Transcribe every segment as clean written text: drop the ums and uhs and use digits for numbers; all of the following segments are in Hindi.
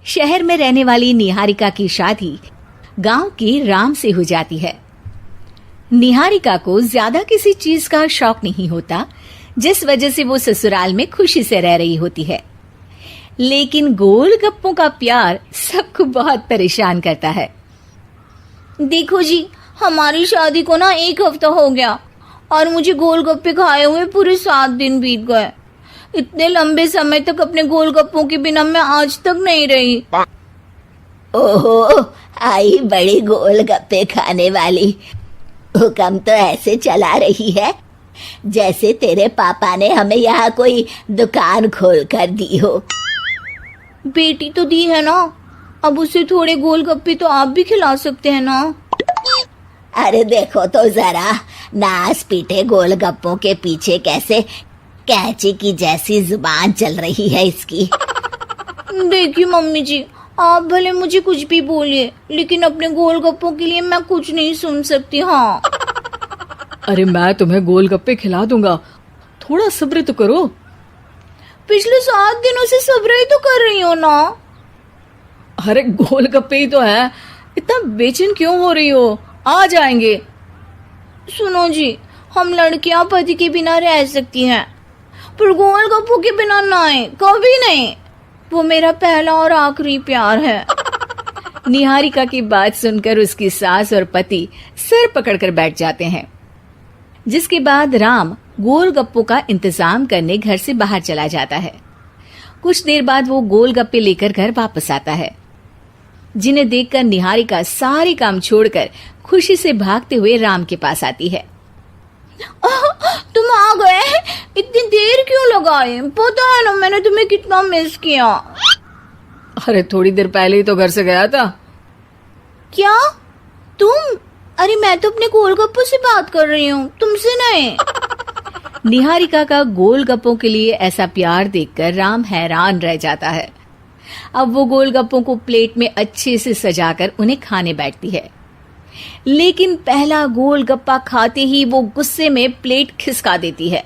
शहर में रहने वाली निहारिका की शादी गांव के राम से हो जाती है। निहारिका को ज्यादा किसी चीज का शौक नहीं होता, जिस वजह से वो ससुराल में खुशी से रह रही होती है। लेकिन गोलगप्पों का प्यार सबको बहुत परेशान करता है। देखो जी, हमारी शादी को ना 1 हफ्ता हो गया और मुझे गोलगप्पे खाए हुए पूरे 7 दिन बीत गए। इतने लंबे समय तक अपने गोलगप्पों के बिना मैं आज तक नहीं रही। ओहो, आई बड़ी गोलगप्पे खाने वाली। हुक्म तो ऐसे चला रही है जैसे तेरे पापा ने हमें यहाँ कोई दुकान खोल कर दी हो। बेटी तो दी है ना, अब उसे थोड़े गोलगप्पे तो आप भी खिला सकते हैं ना। अरे देखो तो जरा, नास पीटे गोलगप्पों के पीछे कैसे कैंची की जैसी जुबान चल रही है इसकी। देखिए मम्मी जी, आप भले मुझे कुछ भी बोलिए, लेकिन अपने गोलगप्पों के लिए मैं कुछ नहीं सुन सकती। हाँ, अरे मैं तुम्हें गोलगप्पे खिला दूंगा, थोड़ा सब्र तो करो। पिछले 7 दिनों से सब्र ही तो कर रही हो ना। अरे गोलगप्पे ही तो है, इतना बेचैन क्यों हो रही हो? आ जाएंगे। सुनो जी, हम लड़कियां पति के बिना रह सकती हैं, पर गोलगप्पों के बिना नहीं, कभी नहीं। वो मेरा पहला और आखिरी प्यार है। निहारिका की बात सुनकर उसकी सास और पति सिर पकड़कर बैठ जाते हैं। जिसके बाद राम गोलगप्पों का इंतजाम करने घर से बाहर चला जाता है। कुछ देर बाद वो गोलगप्पे लेकर घर वापस आता है, जिन्हें देखकर निहारिका सारे काम छोड़कर खुशी से भागते हुए राम के पास आती है। तुम आ गए? इतनी देर क्यों लगाई? पता है ना मैंने तुम्हें कितना मिस किया। अरे थोड़ी देर पहले ही तो घर से गया था। क्या तुम? अरे मैं तो अपने गोलगप्पों से बात कर रही हूँ, तुमसे नहीं। निहारिका का गोलगप्पों के लिए ऐसा प्यार देखकर राम हैरान रह जाता है। अब वो गोलगप्पों को प्लेट में अच्छे से सजाकर उन्हें खाने बैठती है, लेकिन पहला गोलगप्पा खाते ही वो गुस्से में प्लेट खिसका देती है।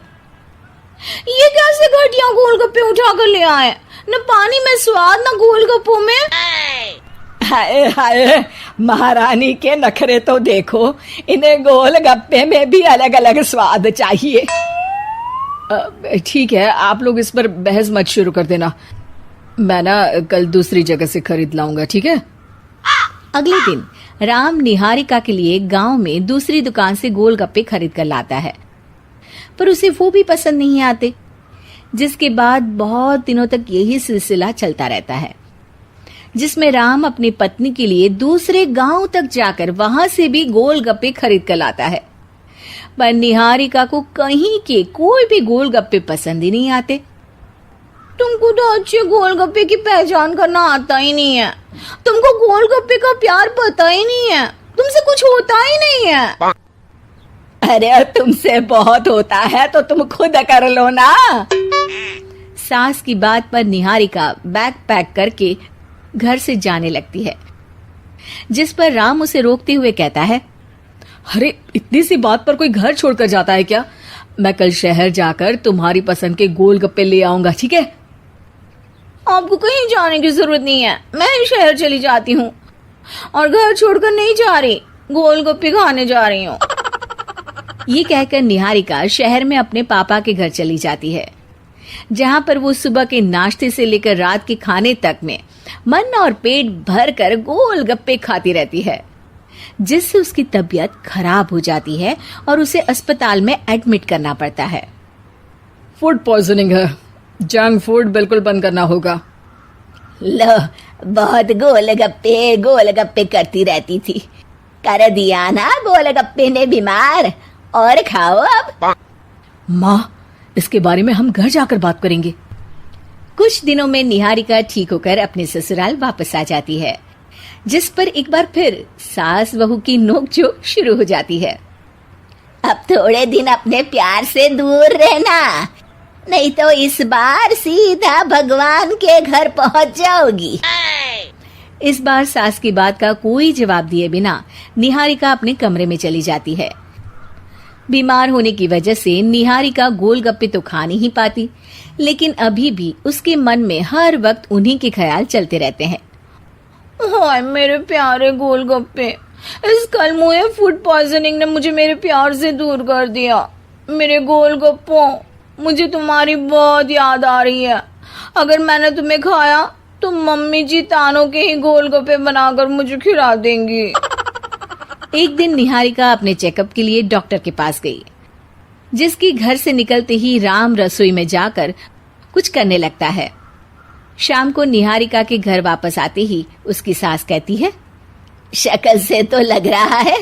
ये कैसे घटिया गोलगप्पे उठा कर ले आए? न पानी में स्वाद, न गोलगप्पों में। हाय हाय, महारानी के नखरे तो देखो, इन्हें गोलगप्पे में भी अलग अलग स्वाद चाहिए। ठीक है, आप लोग इस पर बहस मत शुरू कर देना, मैं ना कल दूसरी जगह से खरीद लाऊंगा, ठीक है? अगले दिन राम निहारिका के लिए गांव में दूसरी दुकान से गोलगप्पे खरीद कर लाता है, पर उसे वो भी पसंद नहीं आते। जिसके बाद बहुत दिनों तक यही सिलसिला चलता रहता है, जिसमें राम अपनी पत्नी के लिए दूसरे गांव तक जाकर वहां से भी गोलगप्पे खरीद कर लाता है, पर निहारिका को कहीं के कोई भी गोलगप्पे पसंद ही नहीं आते। तुमको तो अच्छे गोलगप्पे की पहचान करना आता ही नहीं है। तुमको गोलगप्पे का प्यार पता ही नहीं है, तुमसे कुछ होता ही नहीं है। अरे तुमसे बहुत होता है तो तुम खुद कर लो ना। सास की बात पर निहारिका बैग पैक करके घर से जाने लगती है, जिस पर राम उसे रोकते हुए कहता है, अरे इतनी सी बात पर कोई घर छोड़कर जाता है क्या? मैं कल शहर जाकर तुम्हारी पसंद के गोलगप्पे ले आऊंगा, ठीक है? आपको कहीं जाने की जरूरत नहीं है, मैं ही शहर चली जाती हूँ और घर छोड़कर नहीं जा रही, गोलगप्पे खाने जा रही हूँ। ये कहकर निहारिका शहर में अपने पापा के घर चली जाती है, जहाँ पर वो सुबह के नाश्ते से लेकर रात के खाने तक में मन और पेट भर कर गोलगप्पे खाती रहती है, जिससे उसकी तबीयत खराब हो जाती है और उसे अस्पताल में एडमिट करना पड़ता है। फूड पॉइजनिंग है, जंक फूड बिल्कुल बंद करना होगा। लो, बहुत गोलगप्पे गोलगप्पे करती रहती थी, कर दिया ना गोलगप्पे ने बीमार। और खाओ अब। माँ, इसके बारे में हम घर जाकर बात करेंगे। कुछ दिनों में निहारिका ठीक होकर अपने ससुराल वापस आ जाती है, जिस पर एक बार फिर सास बहू की नोकझोंक शुरू हो जाती है। अब थोड़े दिन अपने प्यार से दूर रहना, नहीं तो इस बार सीधा भगवान के घर पहुंच जाओगी। इस बार सास की बात का कोई जवाब दिए बिना निहारिका अपने कमरे में चली जाती है। बीमार होने की वजह से निहारिका गोलगप्पे तो खा नहीं पाती, लेकिन अभी भी उसके मन में हर वक्त उन्हीं के ख्याल चलते रहते हैं। हाय मेरे प्यारे गोलगप्पे, इस कल मुझे फूड पॉइजनिंग ने मुझे मेरे प्यार से दूर कर दिया। मेरे गोलगप्पों, मुझे तुम्हारी बहुत याद आ रही है। अगर मैंने तुम्हें खाया तो मम्मी जी तानों के ही गोलगप्पे बनाकर मुझे खिला देंगी। एक दिन निहारिका अपने चेकअप के लिए डॉक्टर के पास गई, जिसकी घर से निकलते ही राम रसोई में जाकर कुछ करने लगता है। शाम को निहारिका के घर वापस आते ही उसकी सास कहती है, शक्ल से तो लग रहा है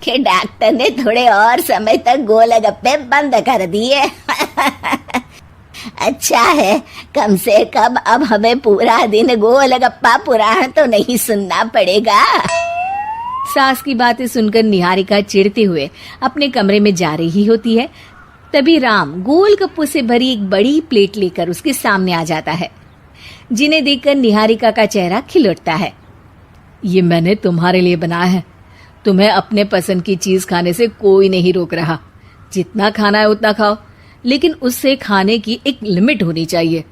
कि डॉक्टर ने थोड़े और समय तक गोलगप्पे बंद कर दिए। अच्छा है, कम से कम अब हमें पूरा दिन गोलगप्पा पुराण तो नहीं सुनना पड़ेगा। सास की बातें सुनकर निहारिका चिढ़ते हुए अपने कमरे में जा रही होती है। तभी राम गोलगप्पों से भरी एक बड़ी प्लेट लेकर उसके सामने आ जाता है, जिन्हें देखकर निहारिका का चेहरा खिल उठता है। ये मैंने तुम्हारे लिए बनाया है। तुम्हें अपने पसंद की चीज खाने से कोई नहीं रोक रहा। जितना खाना है उतना खाओ, लेकिन उससे खाने की एक लिमिट होनी चाहिए।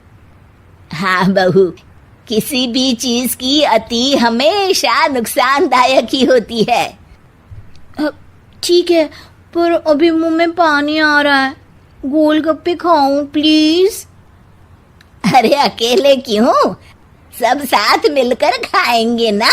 हाँ बहू, किसी भी चीज की अति हमेशा नुकसानदायक ही होती है। ठीक है, पर अभी मुंह में पानी आ रहा है। गोलगप्पे खाऊं प्लीज? अरे अकेले क्यों, सब साथ मिलकर खाएंगे ना।